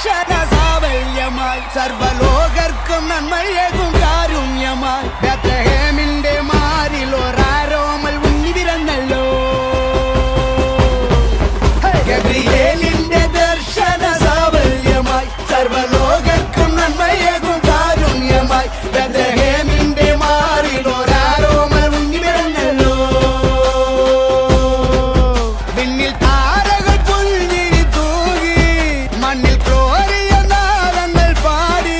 ദർശന സാവല്യമായി സർവലോകർക്കും നന്മയേകും കാരുണ്യമായി ബേത്ലഹേമിന്റെ മാറിൽ ഒരാരോമൽ ഉണ്ണി പിറന്നല്ലോ ഗബ്രിയേലിന്റെ ദർശന സാവല്യമായി സർവലോകർക്കും നന്മയേകും കാരുണ്യമായി ബേത്ലഹേമിന്റെ മാറിൽ ഒരാരോമൽ ഉണ്ണി പിറന്നല്ലോ വിണ്ണിൽ താരകൾ പുൽഞ്ഞിരി തൂകി മണ്ണിൽ ക്രോരിയ നാദങ്ങൾ പാടി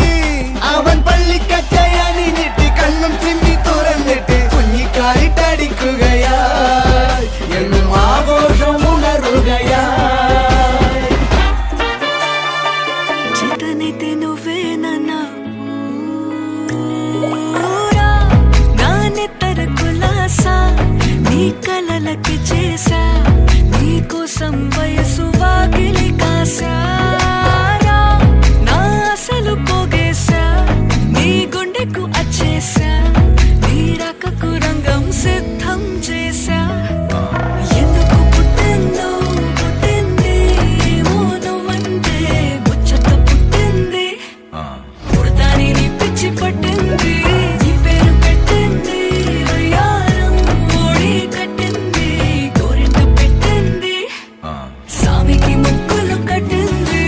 അവൻ പള്ളിക്കച്ചയണിഞ്ഞിട്ട് കണ്ണും ചിമ്മി തുറന്നിട്ട് കുഞ്ഞിക്കാലിട്ടടിക്കുകയായി എന്നും ആഘോഷം ഉണരുകയായി చేతనైతే నువ్వే నన్నా పూరా నానెత్తర కులాసా నీ కలలకి చేసా నీ కోసం వయసు వాకిలి కాసారా నా అసలు పోగేసా నీ గుండెకు అచ్చేసా నీ రకకు రంగం సిద్ధం చేసా ఎందుకు పుట్టిందో పుట్టింది ఏమో నువ్వంటే ముచ్చట పుట్టింది పుడతాని నీ పిచ్చి పట్టింది నీ పేరు పెట్టింది వయ్యారం ఓడి కట్టింది గోరింట పెట్టింది సామికి ముక్కులు కట్టింది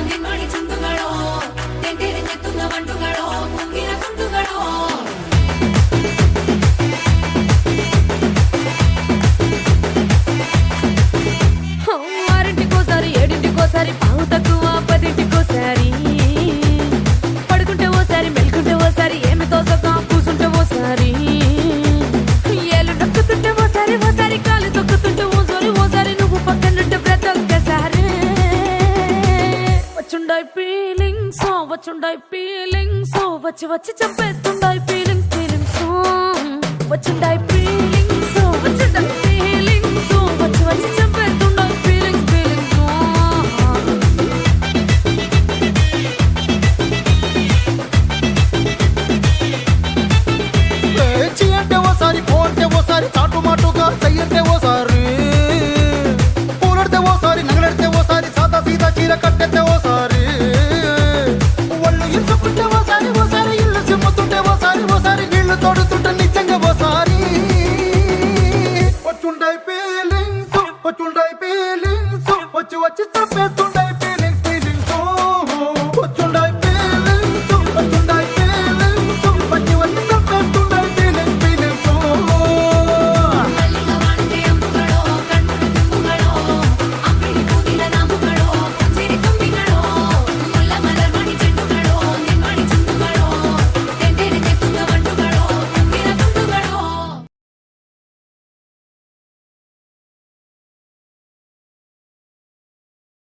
നിന്നോടി ചുണ്ടുകളോ തെറ്റിരിഞ്ഞെത്തുന്ന വണ്ടുകളോ മുങ്ങിന കുണ്ടുകളോ ఆరింటికోసారి ఏడింటికోసారి పావు తక్కువ పదింటికోసారి పడుకుంటే ఓసారి మెలుకుంటే ఓసారి ఏమి తోసగా కూసుంటే ఓసారి ఏళ్ళు నొక్కుతుంటే ఓసారి ఓసారి కాలు తొక్కుతుంటే ఓసారి నువ్వు పక్కనుంటే ప్రతి ఒక్కసారి వచ్చుండాయి ఫీలింగ్స్ వచ్చి వచ్చి చంపేస్తుండాయి ఫీలింగ్స్ వచ్చుండాయి ఫీలింగ్స్